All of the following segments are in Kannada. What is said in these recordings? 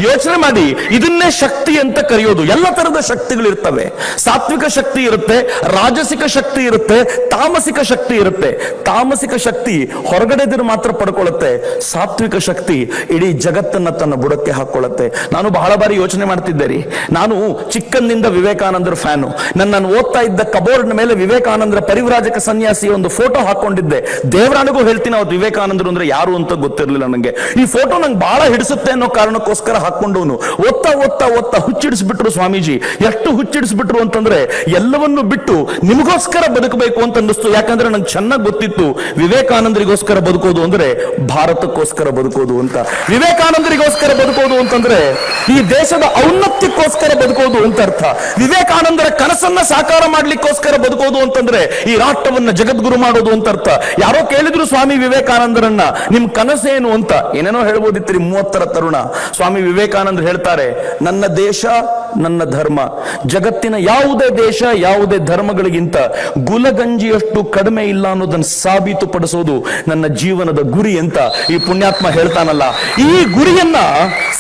ಯೋಚನೆ ಮಾಡಿ, ಇದನ್ನೇ ಶಕ್ತಿ ಅಂತ ಕರೆಯೋದು. ಎಲ್ಲ ತರದ ಶಕ್ತಿಗಳಿರ್ತವೆ. ಸಾತ್ವಿಕ ಶಕ್ತಿ ಇರುತ್ತೆ, ರಾಜಸಿಕ ಶಕ್ತಿ ಇರುತ್ತೆ, ತಾಮಸಿಕ ಶಕ್ತಿ ಇರುತ್ತೆ. ತಾಮಸಿಕ ಶಕ್ತಿ ಹೊರಗಡೆದಿರು ಮಾತ್ರ ಪಡ್ಕೊಳ್ಳುತ್ತೆ, ಸಾತ್ವಿಕ ಶಕ್ತಿ ಇಡೀ ಜಗತ್ತನ್ನ ತನ್ನ ಬುಡಕ್ಕೆ ಹಾಕೊಳ್ಳುತ್ತೆ. ನಾನು ಬಹಳ ಬಾರಿ ಯೋಚನೆ ಮಾಡ್ತಿದ್ದೆ ರೀ. ನಾನು ಚಿಕ್ಕಂದಿಂದ ವಿವೇಕಾನಂದರ ಫ್ಯಾನು. ನಾನು ಓದ್ತಾ ಇದ್ದ ಕಬೋರ್ಡ್ ಮೇಲೆ ವಿವೇಕಾನಂದರ ಪರಿವ್ರಾಜಕ ಸನ್ಯಾಸಿ ಒಂದು ಫೋಟೋ ಹಾಕೊಂಡಿದ್ದೆ. ದೇವರಾಣಿಗೂ ಹೇಳ್ತೀನಿ, ಅವತ್ತು ವಿವೇಕಾನಂದರು ಅಂದ್ರೆ ಯಾರು ಅಂತ ಗೊತ್ತಿರಲಿಲ್ಲ ನನಗೆ. ಈ ಫೋಟೋ ನಂಗೆ ಬಹಳ ಹಿಡಿಸುತ್ತೆ ಅನ್ನೋ ಕಾರಣಕ್ಕೋಸ್ಕರ ಹಾಕೊಂಡವನು. ಓದ್ತಾ ಓದ್ತಾ ಓದ್ತಾ ಹುಚ್ಚಿಡಿಸ್ಬಿಟ್ರು ಸ್ವಾಮೀಜಿ. ಎಷ್ಟು ಹುಚ್ಚಿಡಿಸ್ಬಿಟ್ರು ಅಂತಂದ್ರೆ ಎಲ್ಲವನ್ನೂ ಬಿಟ್ಟು ನಿಮಗೋಸ್ಕರ ಬದುಕಬೇಕು ಅಂತ ಅನ್ನಿಸ್ತು. ಯಾಕಂದ್ರೆ ನಂಗೆ ಚೆನ್ನಾಗಿ ಗೊತ್ತಿತ್ತು, ವಿವೇಕಾನಂದರಿಗೋಸ್ಕರ ಬದುಕೋದು ಅಂದ್ರೆ ಭಾರತಕ್ಕೋಸ್ಕರ ಬದುಕೋದು ಅಂತ. ವಿವೇಕಾನಂದರಿಗೋಸ್ಕರ ಬದುಕೋದು ಅಂತಂದ್ರೆ ಈ ದೇಶದ ಔನ್ನತ್ಯಕ್ಕೋಸ್ಕರ ಬದುಕೋದು ಅಂತ ಅರ್ಥ. ವಿವೇಕಾನಂದರ ಕನಸನ್ನ ಸಾಕಾರ ಮಾಡ್ಲಿಕ್ಕೋಸ್ಕರ ಬದುಕೋದು ಅಂತಂದ್ರೆ ಈ ರಾಷ್ಟ್ರವನ್ನ ಜಗದ್ಗುರು ಮಾಡೋದು ಅಂತ ಅರ್ಥ. ಯಾರೋ ಕೇಳಿದ್ರು ಸ್ವಾಮಿ ವಿವೇಕಾನಂದರನ್ನ, ನಿಮ್ ಕನಸೇನು ಅಂತ. ಏನೇನೋ ಹೇಳ್ಬೋದಿತ್ತು 30ರ ತರುಣ. ಸ್ವಾಮಿ ವಿವೇಕಾನಂದರು ಹೇಳ್ತಾರೆ, ನನ್ನ ದೇಶ ನನ್ನ ಧರ್ಮ, ಜಗತ್ತಿನ ಯಾವುದೇ ದೇಶ ಯಾವುದೇ ಧರ್ಮಗಳಿಗಿಂತ ಗುಲಗಂಜಿಯಷ್ಟು ಕಡಿಮೆ ಇಲ್ಲ ಅನ್ನೋದನ್ನು ಸಾಬೀತುಪಡಿಸೋದು ನನ್ನ ಜೀವನದ ಗುರಿ ಅಂತ ಈ ಪುಣ್ಯಾತ್ಮ ಹೇಳ್ತಾನಲ್ಲ. ಈ ಗುರಿಯನ್ನ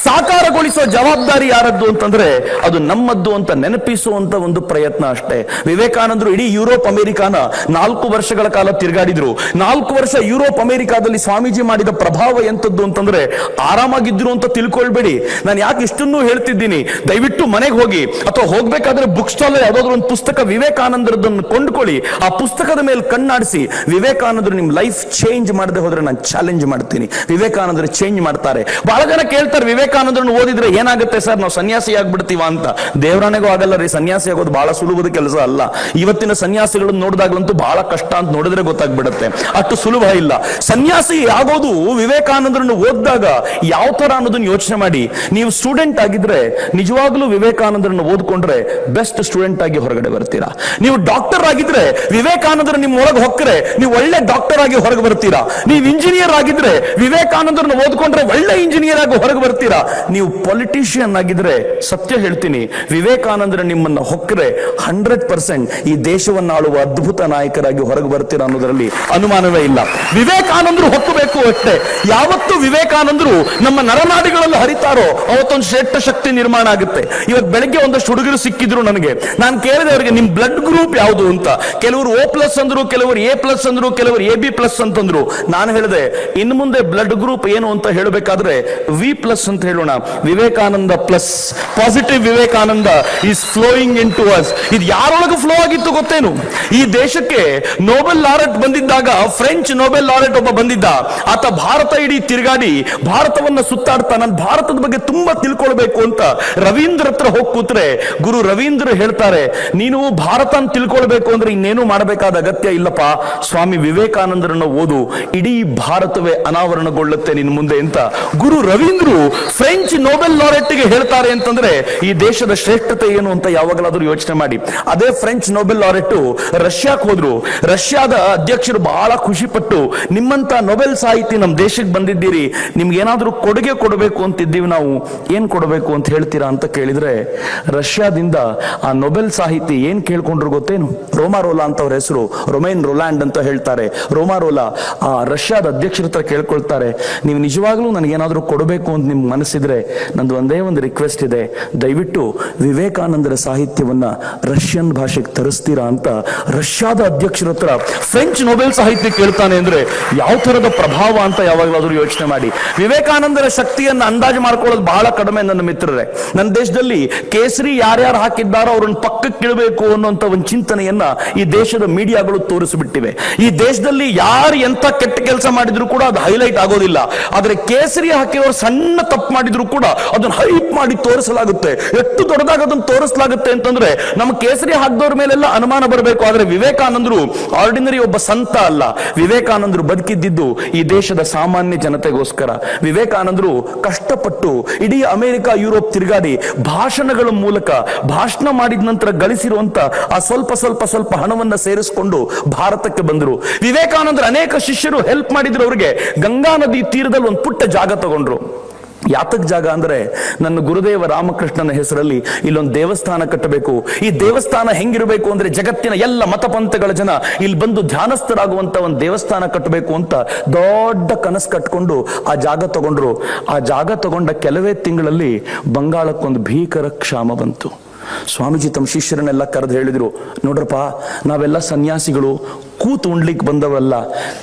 ಸಾಕಾರಗೊಳಿಸೋ ಜವಾಬ್ದಾರಿ ಯಾರದ್ದು ಅಂತಂದ್ರೆ ಅದು ನಮ್ಮದ್ದು ಅಂತ ನೆನಪಿಸುವಂತ ಒಂದು ಪ್ರಯತ್ನ ಅಷ್ಟೇ. ವಿವೇಕಾನಂದರು ಇಡೀ ಯುರೋಪ್ ಅಮೆರಿಕಾನ 4 ವರ್ಷಗಳ ಕಾಲ ತಿರುಗಾಡಿದ್ರು. 4 ವರ್ಷ ಯುರೋಪ್ ಅಮೆರಿಕಾದಲ್ಲಿ ಸ್ವಾಮೀಜಿ ಮಾಡಿದ ಪ್ರಭಾವ ಎಂತದ್ದು ಅಂತಂದ್ರೆ ಆರಾಮಾಗಿದ್ರು ಅಂತ ತಿಳ್ಕೊಳ್ಬೇಡಿ. ನಾನು ಯಾಕೆ ಇಷ್ಟನ್ನು ಹೇಳ್ತಿದ್ದೀನಿ, ದಯವಿಟ್ಟು ಮನೆಗೆ ಹೋಗಿ ಅಥವಾ ಹೋಗ್ಬೇಕಾದ್ರೆ ಬುಕ್ ಸ್ಟಾಲ್ ಯಾವ್ದಾದ್ರು ಒಂದು ಪುಸ್ತಕ ವಿವೇಕಾನಂದರದನ್ನು ಕೊಂಡ್ಕೊಳ್ಳಿ. ಆ ಪುಸ್ತಕದ ಮೇಲೆ ಕಣ್ಣಾಡಿಸಿ, ವಿವೇಕಾನಂದರು ನಿಮ್ ಲೈಫ್ ಚೇಂಜ್ ಮಾಡದೆ ಹೋದ್ರೆ ನಾನು ಚಾಲೆಂಜ್ ಮಾಡ್ತೀನಿ, ವಿವೇಕಾನಂದರು ಚೇಂಜ್ ಮಾಡ್ತಾರೆ. ಬಹಳ ಜನ ಕೇಳ್ತಾರೆ, ವಿವೇಕಾನಂದರನ್ನು ಓದಿದ್ರೆ ಏನಾಗುತ್ತೆ ಸರ್, ನಾವು ಸನ್ಯಾಸಿ ಆಗ್ಬಿಡ್ತೀವ ಅಂತ. ದೇವರಾಣೆಗೂ ಆಗಲ್ಲ ರೀ. ಸನ್ಯಾಸಿ ಆಗೋದು ಬಹಳ ಸುಲಭದ ಕೆಲಸ ಅಲ್ಲ. ಇವತ್ತಿನ ಸನ್ಯಾಸಿಗಳನ್ನು ನೋಡಿದಾಗ್ಲಂತೂ ಬಹಳ ಕಷ್ಟ ಅಂತ ನೋಡಿದ್ರೆ ಗೊತ್ತಾಗ್ಬಿಡುತ್ತೆ, ಅಷ್ಟು ಸುಲಭ ಇಲ್ಲ. ಸನ್ಯಾಸಿ ಆಗೋದು ವಿವೇಕಾನಂದರನ್ನು ಓದಿದಾಗ ಯಾವ ತರ ಅನ್ನೋದನ್ನ ಯೋಚನೆ ಮಾಡಿ. ನೀವು ಸ್ಟೂಡೆಂಟ್ ಆಗಿದ್ರೆ ನಿಜವಾಗ್ಲೂ ವಿವೇಕಾನಂದರನ್ನು ಓದ್ಕೊಂಡ್ರೆ ಬೆಸ್ಟ್ ಸ್ಟೂಡೆಂಟ್ ಆಗಿ ಹೊರಗಡೆ ಬರ್ತೀರಾ. ನೀವು ಡಾಕ್ಟರ್ ಆಗಿದ್ರೆ ವಿವೇಕಾನಂದರು ನಿಮ್ಮ ಒಳಗೆ ಹೊಕ್ಕರೆ ನೀವು ಒಳ್ಳೆ ಡಾಕ್ಟರ್ ಆಗಿ ಹೊರಗೆ ಬರ್ತೀರಾ. ನೀವು ಇಂಜಿನಿಯರ್ ಆಗಿದ್ರೆ ವಿವೇಕಾನಂದರನ್ನು ಓದ್ಕೊಂಡ್ರೆ ಒಳ್ಳೆ ಇಂಜಿನಿಯರ್ ಆಗಿ ಹೊರಗೆ ಬರ್ತೀರಾ. ನೀವು ಪೊಲಿಟಿಷಿಯನ್ ಆಗಿದ್ರೆ ಸತ್ಯ ಹೇಳ್ತೀನಿ, ವಿವೇಕಾನಂದರ ನಿಮ್ಮನ್ನ ಹೊಕ್ಕರೆ 100% ಈ ದೇಶವನ್ನು ಆಳುವ ಅದ್ಭುತ ನಾಯಕರಾಗಿ ಹೊರಗೆ ಬರ್ತೀರಾ ಅನ್ನೋದರಲ್ಲಿ ಅನುಮಾನವೇ ಇಲ್ಲ. ವಿವೇಕಾನಂದರು ಹೊಕ್ಕಬೇಕು ಅಷ್ಟೇ. ಯಾವತ್ತು ವಿವೇಕಾನಂದರು ನಮ್ಮ ನರನಾಡಿಗಳಲ್ಲಿ ಹರಿತಾರೋ ಅವತ್ತೊಂದು ಶ್ರೇಷ್ಠ ಶಕ್ತಿ ನಿರ್ಮಾಣ ಆಗುತ್ತೆ. ಇವತ್ತು ಬೆಳಗ್ಗೆ ಒಂದಷ್ಟು ಹುಡುಗರು ಸಿಕ್ಕಿದ್ರು ನನಗೆ. ನಾನು ಕೇಳಿದೆ ಅವರಿಗೆ, ನಿಮ್ ಬ್ಲಡ್ ಗ್ರೂಪ್ ಯಾವುದು ಅಂತ. ಕೆಲವರು O+ ಅಂದ್ರು, ಕೆಲವರು A+ ಅಂದ್ರು, ಕೆಲವರು AB+ ಅಂತಂದ್ರು. ನಾನು ಹೇಳಿದೆ, ಇನ್ನು ಮುಂದೆ ಬ್ಲಡ್ ಗ್ರೂಪ್ ಏನು ಅಂತ ಹೇಳಬೇಕಾದ್ರೆ V+ ಅಂತ ಹೇಳೋಣ. Vivekananda plus, positive Vivekananda is flowing into us. ಇದು ಯಾರೊಳಗೆ ಫ್ಲೋ ಆಗಿತ್ತು ಗೊತ್ತೇನು? ಈ ದೇಶಕ್ಕೆ ನೋಬೆಲ್ ಲಾರೆಟ್ ಬಂದಿದ್ದಾಗ, ಫ್ರೆಂಚ್ ನೋಬೆಲ್ ಲಾರೆಟ್ ಒಬ್ಬ ಬಂದಿದ್ದ. ಆತ ಭಾರತ ಇಡೀ ತಿರುಗಾಡಿ ಭಾರತವನ್ನ ಸುತ್ತಾಡ್ತಾ ನಾನು ಭಾರತದ ಬಗ್ಗೆ ತುಂಬಾ ತಿಳ್ಕೊಳ್ಬೇಕು ಅಂತ ರವೀಂದ್ರ ಹತ್ರ ಹೋಗಿ ಕೂತ್ರೆ, ಗುರು ರವೀಂದ್ರ ಹೇಳ್ತಾರೆ, ನೀನು ಭಾರತ ಅಂತ ತಿಳ್ಕೊಳ್ಬೇಕು ಅಂದ್ರೆ ಇನ್ನೇನು ಮಾಡಬೇಕಾದ ಅಗತ್ಯ ಇಲ್ಲಪ್ಪ, ಸ್ವಾಮಿ ವಿವೇಕಾನಂದರನ್ನು ಓದು, ಇಡೀ ಭಾರತವೇ ಅನಾವರಣಗೊಳ್ಳುತ್ತೆ ನಿನ್ ಮುಂದೆ ಅಂತ ಗುರು ರವೀಂದ್ರು ಫ್ರೆಂಚ್ ನೋಬೆಲ್ ಲಾರೆಟ್ಗೆ ಹೇಳ್ತಾರೆ ಅಂತಂದ್ರೆ ಈ ದೇಶದ ಶ್ರೇಷ್ಠತೆ ಏನು ಅಂತ ಯಾವಾಗಲಾದ್ರೂ ಯೋಚನೆ ಮಾಡಿ. ಅದೇ ಫ್ರೆಂಚ್ ನೋಬೆಲ್ ಲಾರೆಟ್ ರಷ್ಯಾಕ್ಕೆ ಹೋದ್ರು. ರಷ್ಯಾದ ಅಧ್ಯಕ್ಷರು ಬಹಳ ಖುಷಿ ಪಟ್ಟು, ನಿಮ್ಮಂತ ನೊಬೆಲ್ ಸಾಹಿತಿ ನಮ್ಮ ದೇಶಕ್ಕೆ ಬಂದಿದ್ದೀರಿ, ನಿಮ್ಗೆ ಏನಾದ್ರೂ ಕೊಡುಗೆ ಕೊಡಬೇಕು ಅಂತಿದ್ದೀವಿ, ನಾವು ಏನ್ ಕೊಡಬೇಕು ಅಂತ ಹೇಳ್ತೀರಾ ಅಂತ ಕೇಳಿದ್ರೆ, ರಷ್ಯಾದಿಂದ ಆ ನೊಬೆಲ್ ಸಾಹಿತಿ ಏನ್ ಕೇಳ್ಕೊಂಡ್ರು ಗೊತ್ತೇನು? ರೋಮಾರೋಲಾ ಅಂತ ಅವ್ರ ಹೆಸರು, ರೊಮೇನ್ ರೊಲ್ಯಾಂಡ್ ಅಂತ ಹೇಳ್ತಾರೆ. ರೋಮಾರೋಲಾ ಆ ರಷ್ಯಾದ ಅಧ್ಯಕ್ಷರ ಹತ್ರ ಕೇಳ್ಕೊಳ್ತಾರೆ, ನೀವು ನಿಜವಾಗ್ಲೂ ನನಗೇನಾದ್ರೂ ಕೊಡಬೇಕು ಅಂತ ನಿಮ್ಗೆ ಮನಸ್ಸಿದ್ರೆ ನಂದು ಒಂದೇ ಒಂದು ರಿಕ್ವೆಸ್ಟ್ ಇದೆ, ದಯವಿಟ್ಟು ವಿವೇಕಾನಂದರ ಸಾಹಿತ್ಯವನ್ನ ರಷ್ಯನ್ ಭಾಷೆಗೆ ತರಿಸ್ತೀರಾ ಅಂತ ರಷ್ಯಾದ ಅಧ್ಯಕ್ಷರ ಹತ್ರ ಫ್ರೆಂಚ್ ನೊಬೆಲ್ ಸಾಹಿತ್ಯ ಕೇಳ್ತಾನೆ ಅಂದ್ರೆ ಯಾವ ತರದ ಪ್ರಭಾವ ಅಂತ ಯಾವಾಗಲಾದ್ರೂ ಯೋಚನೆ ಮಾಡಿ. ವಿವೇಕಾನಂದರ ಶಕ್ತಿಯನ್ನು ಅಂದಾಜು ಮಾಡ್ಕೊಳ್ಳೋದು ಬಹಳ ಕಡಿಮೆ ನನ್ನ ಮಿತ್ರರೇ. ನನ್ನ ದೇಶದಲ್ಲಿ ಕೇಸರಿ ಯಾರ್ಯಾರು ಹಾಕಿದ್ದಾರೋ ಅವ್ರನ್ನ ಪಕ್ಕಕ್ಕೆ ಇಡಬೇಕು ಅನ್ನುವಂತ ಒಂದು ಚಿಂತನೆಯನ್ನ ಈ ದೇಶದ ಮೀಡಿಯಾಗಳು ತೋರಿಸಿಬಿಟ್ಟಿವೆ. ಈ ದೇಶದಲ್ಲಿ ಯಾರು ಎಂತ ಕೆಟ್ಟ ಕೆಲಸ ಮಾಡಿದ್ರು ಕೂಡ ಅದು ಹೈಲೈಟ್ ಆಗೋದಿಲ್ಲ. ಆದ್ರೆ ಕೇಸರಿ ಹಾಕಿರೋರು ಸಣ್ಣ ತಪ್ಪು ಮಾಡಿದ್ರು ಕೂಡ ಅದನ್ನ ಹೈಪ್ ಮಾಡಿ ತೋರಿಸಲಾಗುತ್ತೆ. ಎಷ್ಟು ದೊಡ್ಡದಾಗ ಅದನ್ನು ತೋರಿಸಲಾಗುತ್ತೆ ಅಂತಂದ್ರೆ ನಮ್ಮ ಕೇಸರಿ ಹಾಕಿದವ್ರ ಮೇಲೆಲ್ಲ ಅನುಮಾನ ಬರಬೇಕು. ಆದ್ರೆ ವಿವೇಕಾನಂದರು ಆರ್ಡಿನರಿ ಒಬ್ಬ ಸಂತ ಅಲ್ಲ. ವಿವೇಕಾನಂದರು ಬದುಕಿದ್ದು ಈ ದೇಶದ ಸಾಮಾನ್ಯ ಜನತೆಗೋಸ್ಕರ. ವಿವೇಕಾನಂದರು ಕಷ್ಟಪಟ್ಟು ಇಡೀ ಅಮೆರಿಕ ಯುರೋಪ್ ತಿರುಗಾಡಿ ಭಾಷಣಗಳ ಮೂಲಕ ಭಾಷಣ ಮಾಡಿದ ನಂತರ ಗಳಿಸಿರುವಂತ ಆ ಸ್ವಲ್ಪ ಸ್ವಲ್ಪ ಸ್ವಲ್ಪ ಹಣವನ್ನ ಸೇರಿಸಿಕೊಂಡು ಭಾರತಕ್ಕೆ ಬಂದರು. ವಿವೇಕಾನಂದರು ಅನೇಕ ಶಿಷ್ಯರು ಹೆಲ್ಪ್ ಮಾಡಿದ್ರು. ಅವರಿಗೆ ಗಂಗಾ ನದಿ ತೀರದಲ್ಲಿ ಒಂದು ಪುಟ್ಟ ಜಾಗ ತಗೊಂಡ್ರು. ಯಾತಕ್ ಜಾಗ ಅಂದ್ರೆ ನನ್ನ ಗುರುದೇವ ರಾಮಕೃಷ್ಣನ ಹೆಸರಲ್ಲಿ ಇಲ್ಲೊಂದು ದೇವಸ್ಥಾನ ಕಟ್ಟಬೇಕು. ಈ ದೇವಸ್ಥಾನ ಹೆಂಗಿರಬೇಕು ಅಂದ್ರೆ ಜಗತ್ತಿನ ಎಲ್ಲ ಮತಪಂಥಗಳ ಜನ ಇಲ್ಲಿ ಬಂದು ಧ್ಯಾನಸ್ಥರಾಗುವಂತ ಒಂದು ದೇವಸ್ಥಾನ ಕಟ್ಟಬೇಕು ಅಂತ ದೊಡ್ಡ ಕನಸು ಕಟ್ಕೊಂಡು ಆ ಜಾಗ ತಗೊಂಡ್ರು. ಆ ಜಾಗ ತಗೊಂಡ ಕೆಲವೇ ತಿಂಗಳಲ್ಲಿ ಬಂಗಾಳಕ್ಕೊಂದು ಭೀಕರ ಕ್ಷಾಮ ಬಂತು. ಸ್ವಾಮೀಜಿ ತಮ್ಮ ಶಿಷ್ಯರನ್ನೆಲ್ಲ ಕರೆದು ಹೇಳಿದ್ರು, ನೋಡ್ರಪ್ಪ, ನಾವೆಲ್ಲ ಸನ್ಯಾಸಿಗಳು ಕೂತು ಉಣ್ಲಿಕ್ಕೆ ಬಂದವಲ್ಲ.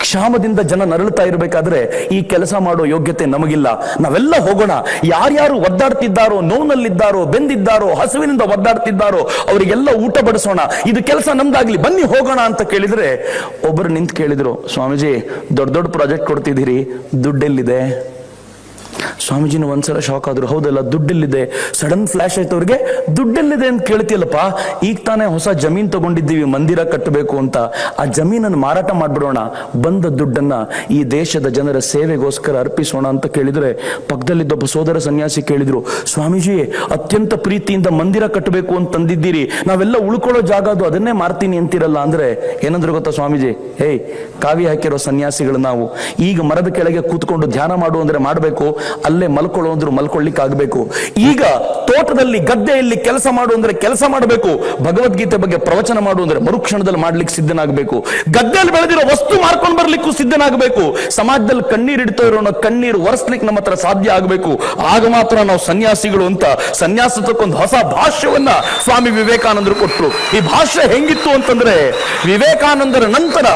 ಕ್ಷಾಮದಿಂದ ಜನ ನರಳುತ್ತಾ ಇರಬೇಕಾದ್ರೆ ಈ ಕೆಲಸ ಮಾಡೋ ಯೋಗ್ಯತೆ ನಮಗಿಲ್ಲ. ನಾವೆಲ್ಲ ಹೋಗೋಣ. ಯಾರ್ಯಾರು ಒದ್ದಾಡ್ತಿದ್ದಾರೋ, ನೋವಿನಲ್ಲಿದ್ದಾರೋ, ಬೆಂದಿದ್ದಾರೋ, ಹಸುವಿನಿಂದ ಒದ್ದಾಡ್ತಿದ್ದಾರೋ ಅವರಿಗೆಲ್ಲ ಊಟ ಬಡಿಸೋಣ. ಇದು ಕೆಲಸ ನಮ್ದಾಗ್ಲಿ, ಬನ್ನಿ ಹೋಗೋಣ ಅಂತ ಕೇಳಿದ್ರೆ ಒಬ್ಬರು ನಿಂತು ಕೇಳಿದ್ರು, ಸ್ವಾಮೀಜಿ ದೊಡ್ಡ ದೊಡ್ಡ ಪ್ರಾಜೆಕ್ಟ್ ಕೊಡ್ತಿದ್ದೀರಿ, ದುಡ್ಡೆಲ್ಲಿದೆ? ಸ್ವಾಮೀಜಿನ ಒಂದ್ಸಲ ಶಾಕ್ ಆದ್ರು. ಹೌದಲ್ಲ, ದುಡ್ಡೆಲ್ಲಿದೆ? ಸಡನ್ ಫ್ಲಾಶ್ ಆಯ್ತು ಅವ್ರಿಗೆ. ದುಡ್ಡೆಲ್ಲಿದೆ ಅಂತ ಕೇಳ್ತಿಯಲ್ಲಪ್ಪ, ಈಗ ತಾನೇ ಹೊಸ ಜಮೀನ್ ತಗೊಂಡಿದ್ದೀವಿ ಮಂದಿರ ಕಟ್ಟಬೇಕು ಅಂತ. ಆ ಜಮೀನನ್ನು ಮಾರಾಟ ಮಾಡ್ಬಿಡೋಣ, ಬಂದ ದುಡ್ಡನ್ನ ಈ ದೇಶದ ಜನರ ಸೇವೆಗೋಸ್ಕರ ಅರ್ಪಿಸೋಣ ಅಂತ ಕೇಳಿದ್ರೆ ಪಕ್ಕದಲ್ಲಿದ್ದೊಬ್ಬ ಸೋದರ ಸನ್ಯಾಸಿ ಕೇಳಿದ್ರು, ಸ್ವಾಮೀಜಿ ಅತ್ಯಂತ ಪ್ರೀತಿಯಿಂದ ಮಂದಿರ ಕಟ್ಟಬೇಕು ಅಂತ ತಂದಿದ್ದೀರಿ, ನಾವೆಲ್ಲ ಉಳ್ಕೊಳ್ಳೋ ಜಾಗ ಅದು, ಅದನ್ನೇ ಮಾರ್ತೀನಿ ಅಂತಿರಲ್ಲ ಅಂದ್ರೆ ಏನಂದ್ರು ಗೊತ್ತಾ ಸ್ವಾಮೀಜಿ? ಹೇಯ್, ಕಾವಿ ಹಾಕಿರೋ ಸನ್ಯಾಸಿಗಳು ನಾವು. ಈಗ ಮರದ ಕೆಳಗೆ ಕೂತ್ಕೊಂಡು ಧ್ಯಾನ ಮಾಡು ಅಂದ್ರೆ ಮಾಡಬೇಕು, ಅಲ್ಲೇ ಮಲ್ಕೊಳ್ಳೋ ಅಂದ್ರು ಮಲ್ಕೊಳ್ಳಿಕ್ ಆಗ್ಬೇಕು. ಈಗ ತೋಟದಲ್ಲಿ ಗದ್ದೆಯಲ್ಲಿ ಕೆಲಸ ಮಾಡು ಅಂದ್ರೆ ಕೆಲಸ ಮಾಡಬೇಕು. ಭಗವದ್ಗೀತೆ ಬಗ್ಗೆ ಪ್ರವಚನ ಮಾಡು ಅಂದ್ರೆ ಮರುಕ್ಷಣದಲ್ಲಿ ಮಾಡ್ಲಿಕ್ಕೆ ಸಿದ್ಧನಾಗಬೇಕು. ಗದ್ದೆಯಲ್ಲಿ ಬೆಳೆದಿರೋ ವಸ್ತು ಮಾರ್ಕೊಂಡು ಬರ್ಲಿಕ್ಕೂ ಸಿದ್ಧನಾಗಬೇಕು. ಸಮಾಜದಲ್ಲಿ ಕಣ್ಣೀರು ಇಡ್ತಾ ಇರೋಣ, ಕಣ್ಣೀರು ಒರೆಸ್ಲಿಕ್ಕೆ ನಮ್ಮ ಹತ್ರ ಸಾಧ್ಯ ಆಗಬೇಕು. ಆಗ ಮಾತ್ರ ನಾವು ಸನ್ಯಾಸಿಗಳು ಅಂತ ಸನ್ಯಾಸಕ್ಕೊಂದು ಹೊಸ ಭಾಷ್ಯವನ್ನ ಸ್ವಾಮಿ ವಿವೇಕಾನಂದರು ಕೊಟ್ಟರು. ಈ ಭಾಷ್ಯ ಹೆಂಗಿತ್ತು ಅಂತಂದ್ರೆ, ವಿವೇಕಾನಂದರ ನಂತರ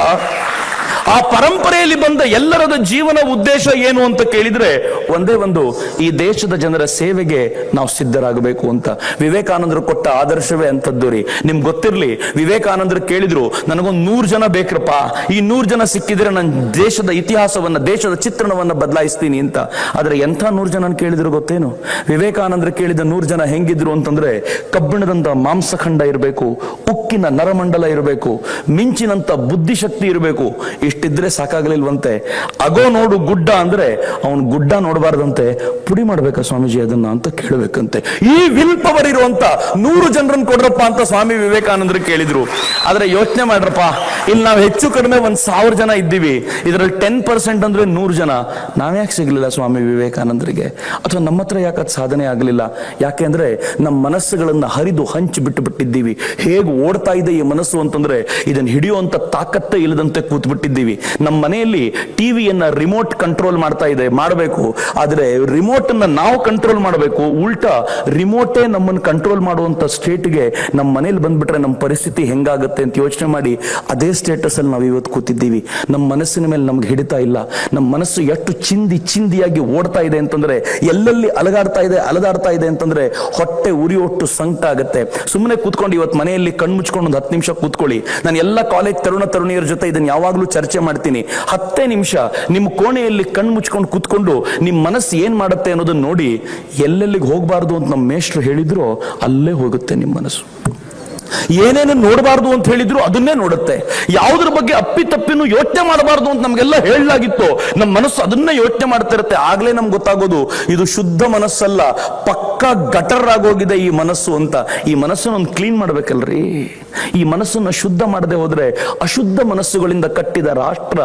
ಆ ಪರಂಪರೆಯಲ್ಲಿ ಬಂದ ಎಲ್ಲರದ ಜೀವನ ಉದ್ದೇಶ ಏನು ಅಂತ ಕೇಳಿದ್ರೆ ಒಂದೇ ಒಂದು, ಈ ದೇಶದ ಜನರ ಸೇವೆಗೆ ನಾವು ಸಿದ್ಧರಾಗಬೇಕು ಅಂತ. ವಿವೇಕಾನಂದರು ಕೊಟ್ಟ ಆದರ್ಶವೇ ಅಂತದ್ದು ರೀ. ನಿಮ್ಗೆ ಗೊತ್ತಿರ್ಲಿ, ವಿವೇಕಾನಂದರು ಕೇಳಿದ್ರು, ನನಗೊಂದು 100 ಜನ ಬೇಕ್ರಪ್ಪ, ಈ 100 ಜನ ಸಿಕ್ಕಿದ್ರೆ ನನ್ನ ದೇಶದ ಇತಿಹಾಸವನ್ನ, ದೇಶದ ಚಿತ್ರಣವನ್ನ ಬದಲಾಯಿಸ್ತೀನಿ ಅಂತ. ಆದ್ರೆ ಎಂಥ 100 ಜನ ಕೇಳಿದ್ರು ಗೊತ್ತೇನು? ವಿವೇಕಾನಂದರು ಕೇಳಿದ 100 ಜನ ಹೆಂಗಿದ್ರು ಅಂತಂದ್ರೆ, ಕಬ್ಬಿಣದಂತ ಮಾಂಸಖಂಡ ಇರಬೇಕು, ಉಕ್ಕಿನ ನರಮಂಡಲ ಇರಬೇಕು, ಮಿಂಚಿನಂತ ಬುದ್ಧಿಶಕ್ತಿ ಇರಬೇಕು. ಇಷ್ಟಿದ್ರೆ ಸಾಕಾಗ್ಲಿಲ್ವಂತೆ. ಅಗೋ ನೋಡು ಗುಡ್ಡ ಅಂದ್ರೆ ಅವನು ಗುಡ್ಡ ನೋಡಬಾರ್ದಂತೆ, ಪುಡಿ ಮಾಡ್ಬೇಕಾ ಸ್ವಾಮೀಜಿ ಅದನ್ನ ಅಂತ ಕೇಳಬೇಕಂತೆ. ಈ ವಿಲ್ ಪವರ್ ಇರುವಂತ 100 ಜನರನ್ನು ಕೊಡ್ರಪ್ಪ ಅಂತ ಸ್ವಾಮಿ ವಿವೇಕಾನಂದರು ಕೇಳಿದ್ರು. ಆದ್ರೆ ಯೋಚನೆ ಮಾಡ್ರಪ್ಪ, ಇಲ್ಲಿ ನಾವು ಹೆಚ್ಚು ಕಡಿಮೆ 1000 ಜನ ಇದ್ದೀವಿ, ಇದರಲ್ಲಿ 10% ಅಂದ್ರೆ 100 ಜನ. ನಾವ್ಯಾಕೆ ಸಿಗ್ಲಿಲ್ಲ ಸ್ವಾಮಿ ವಿವೇಕಾನಂದರಿಗೆ? ಅಥವಾ ನಮ್ಮ ಹತ್ರ ಯಾಕೆ ಅದು ಸಾಧನೆ ಆಗಲಿಲ್ಲ? ಯಾಕೆ ಅಂದ್ರೆ ನಮ್ಮ ಮನಸ್ಸುಗಳನ್ನ ಹರಿದು ಹಂಚಿ ಬಿಟ್ಟು ಬಿಟ್ಟಿದ್ದೀವಿ. ಹೇಗೆ ಓಡ್ತಾ ಇದೆ ಈ ಮನಸ್ಸು ಅಂತಂದ್ರೆ ಇದನ್ನ ಹಿಡಿಯುವಂತ ತಾಕತ್ತೇ ಇಲ್ಲದಂತೆ ಕೂತ್ ಬಿಟ್ಟಿದ್ದೀವಿ. ನಮ್ಮ ಮನೆಯಲ್ಲಿ ಟಿವಿಯನ್ನ ರಿಮೋಟ್ ಕಂಟ್ರೋಲ್ ಮಾಡ್ತಾ ಇದೆ, ಮಾಡಬೇಕು. ಆದ್ರೆ ರಿಮೋಟ್ ಅನ್ನ ನಾವು ಕಂಟ್ರೋಲ್ ಮಾಡಬೇಕು. ಉಲ್ಟಾ ರಿಮೋಟೇ ನಮ್ಮನ್ನು ಕಂಟ್ರೋಲ್ ಮಾಡುವಂತ ಸ್ಟೇಟ್ಗೆ ನಮ್ಮ ಮನೇಲಿ ಬಂದ್ಬಿಟ್ರೆ ನಮ್ಮ ಪರಿಸ್ಥಿತಿ ಹೆಂಗಾಗುತ್ತೆ ಅಂತ ಯೋಚನೆ ಮಾಡಿ ಅದೇ ಸ್ಟೇಟಸ್ ಅಲ್ಲಿ ನಾವು ಇವತ್ತು ಕೂತಿದ್ದೀವಿ. ನಮ್ಮ ಮನಸ್ಸಿನ ಮೇಲೆ ನಮ್ಗೆ ಹಿಡಿತಾ ಇಲ್ಲ. ನಮ್ಮ ಮನಸ್ಸು ಎಷ್ಟು ಚಿಂದಿಯಾಗಿ ಓಡ್ತಾ ಇದೆ ಅಂತಂದ್ರೆ, ಎಲ್ಲೆಲ್ಲಿ ಅಲದಾಡ್ತಾ ಇದೆ ಅಂತಂದ್ರೆ ಹೊಟ್ಟೆ ಉರಿಯೊಟ್ಟು ಸಂಕಟ ಆಗುತ್ತೆ. ಸುಮ್ಮನೆ ಕೂತ್ಕೊಂಡು ಇವತ್ತು ಮನೆಯಲ್ಲಿ ಕಣ್ಮುಚ್ಕೊಂಡು ಒಂದು 10 ನಿಮಿಷ ಕೂತ್ಕೊಳ್ಳಿ. ನಾನು ಎಲ್ಲ ಕಾಲೇಜ್ ತರುಣಿಯರ ಜೊತೆ ಇದನ್ನ ಯಾವಾಗ್ಲೂ ಚರ್ಚೆ ಮಾಡ್ತೀನಿ. 10 ನಿಮಿಷ ನಿಮ್ಮ ಕೋಣೆಯಲ್ಲಿ ಕಣ್ಣು ಮುಚ್ಕೊಂಡು ಕೂತ್ಕೊಂಡು ನಿಮ್ಮ ಮನಸ್ಸು ಏನ್ ಮಾಡುತ್ತೆ ಅನ್ನೋದನ್ನ ನೋಡಿ. ಎಲ್ಲೆಲ್ಲಿಗೆ ಹೋಗಬಾರ್ದು ಅಂತ ನಮ್ಮ ಮೇಷ್ಟ್ರು ಹೇಳಿದ್ರು ಅಲ್ಲೇ ಹೋಗುತ್ತೆ ನಿಮ್ಮ ಮನಸ್ಸು. ಏನೇನು ನೋಡಬಾರ್ದು ಅಂತ ಹೇಳಿದ್ರು ಅದನ್ನೇ ನೋಡುತ್ತೆ. ಯಾವುದ್ರ ಬಗ್ಗೆ ಅಪ್ಪಿತಪ್ಪಿನೂ ಯೋಚನೆ ಮಾಡಬಾರ್ದು ಅಂತ ನಮ್ಗೆಲ್ಲ ಹೇಳಲಾಗಿತ್ತು, ನಮ್ಮ ಮನಸ್ಸು ಅದನ್ನೇ ಯೋಚನೆ ಮಾಡ್ತಾ ಇರುತ್ತೆ. ಆಗ್ಲೇ ನಮ್ಗೆ ಗೊತ್ತಾಗೋದು ಇದು ಶುದ್ಧ ಮನಸ್ಸಲ್ಲ, ಪಕ್ಕಾ ಗಟರ್ ಆಗೋಗಿದೆ ಈ ಮನಸ್ಸು ಅಂತ. ಈ ಮನಸ್ಸನ್ನು ಒಂದು ಕ್ಲೀನ್ ಮಾಡ್ಬೇಕಲ್ರಿ. ಈ ಮನಸ್ಸನ್ನು ಶುದ್ಧ ಮಾಡದೆ ಹೋದ್ರೆ ಅಶುದ್ಧ ಮನಸ್ಸುಗಳಿಂದ ಕಟ್ಟಿದ ರಾಷ್ಟ್ರ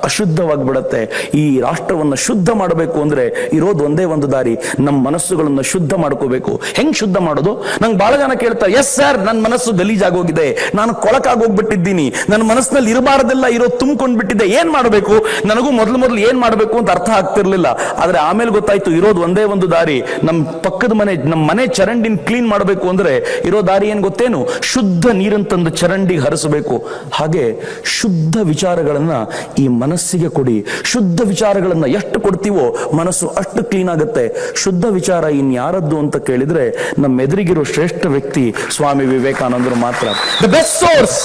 ಅಶುದ್ಧವಾಗಿಬಿಡತ್ತೆ. ಈ ರಾಷ್ಟ್ರವನ್ನು ಶುದ್ಧ ಮಾಡಬೇಕು ಅಂದ್ರೆ ಇರೋದು ಒಂದೇ ಒಂದು ದಾರಿ, ನಮ್ಮ ಮನಸ್ಸುಗಳನ್ನು ಶುದ್ಧ ಮಾಡ್ಕೋಬೇಕು. ಹೆಂಗ್ ಶುದ್ಧ ಮಾಡೋದು? ನಂಗೆ ಬಹಳ ಜನ ಕೇಳ್ತಾರೆ, ಎಸ್ ಸರ್, ನನ್ನ ಮನಸ್ಸು ಗಲೀಜಾಗೋಗಿದೆ, ನಾನು ಕೊಳಕಾಗೋಗ್ಬಿಟ್ಟಿದ್ದೀನಿ, ನನ್ನ ಮನಸ್ಸಿನಲ್ಲಿ ಇರಬಾರದೆಲ್ಲ ತುಂಬಿಕೊಂಡ್ಬಿಟ್ಟಿದೆ, ಏನ್ ಮಾಡಬೇಕು? ನನಗೂ ಮೊದಲು ಏನ್ ಮಾಡಬೇಕು ಅಂತ ಅರ್ಥ ಆಗ್ತಿರ್ಲಿಲ್ಲ. ಆದ್ರೆ ಆಮೇಲೆ ಗೊತ್ತಾಯ್ತು, ಇರೋದು ಒಂದೇ ಒಂದು ದಾರಿ. ನಮ್ಮ ಮನೆ ಚರಂಡಿನ ಕ್ಲೀನ್ ಮಾಡಬೇಕು ಅಂದ್ರೆ ಇರೋ ದಾರಿ ಏನ್ ಗೊತ್ತೇನು? ಶುದ್ಧ ನೀರಂತಂದು ಚರಂಡಿಗೆ ಹರಿಸಬೇಕು. ಹಾಗೆ ಶುದ್ಧ ವಿಚಾರಗಳನ್ನ ಈ ಮನಸ್ಸಿಗೆ ಕೊಡಿ. ಶುದ್ಧ ವಿಚಾರಗಳನ್ನ ಎಷ್ಟು ಕೊಡ್ತೀವೋ ಮನಸ್ಸು ಅಷ್ಟು ಕ್ಲೀನ್ ಆಗುತ್ತೆ. ಶುದ್ಧ ವಿಚಾರ ಇನ್ಯಾರದ್ದು ಅಂತ ಕೇಳಿದ್ರೆ ನಮ್ಮ ಎದುರಿಗಿರೋ ಶ್ರೇಷ್ಠ ವ್ಯಕ್ತಿ ಸ್ವಾಮಿ ವಿವೇಕಾನಂದರು ಮಾತ್ರ. ದ ಬೆಸ್ಟ್ ಸೋರ್ಸ್,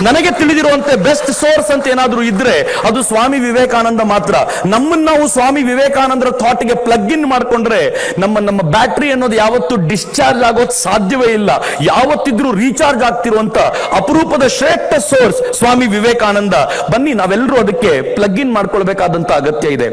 ನನಗೆ ತಿಳಿದಿರುವಂತೆ ಬೆಸ್ಟ್ ಸೋರ್ಸ್ ಅಂತ ಏನಾದ್ರೂ ಇದ್ರೆ ಅದು ಸ್ವಾಮಿ ವಿವೇಕಾನಂದ ಮಾತ್ರ. ನಮ್ಮನ್ನ ನಾವು ಸ್ವಾಮಿ ವಿವೇಕಾನಂದರ ಥಾಟ್ಗೆ ಪ್ಲಗ್ ಇನ್ ಮಾಡ್ಕೊಂಡ್ರೆ ನಮ್ಮ ಬ್ಯಾಟ್ರಿ ಅನ್ನೋದು ಯಾವತ್ತೂ ಡಿಸ್ಚಾರ್ಜ್ ಆಗೋದು ಸಾಧ್ಯವೇ ಇಲ್ಲ. ಯಾವತ್ತಿದ್ರೂ ರೀಚಾರ್ಜ್ ಆಗ್ತಿರುವಂತ ಅಪರೂಪದ ಶ್ರೇಷ್ಠ ಸೋರ್ಸ್ ಸ್ವಾಮಿ ವಿವೇಕಾನಂದ. ಬನ್ನಿ ನಾವೆಲ್ಲರೂ ಅದಕ್ಕೆ ಪ್ಲಗ್ ಇನ್ ಮಾಡ್ಕೊಳ್ಬೇಕಾದಂತ ಅಗತ್ಯ ಇದೆ.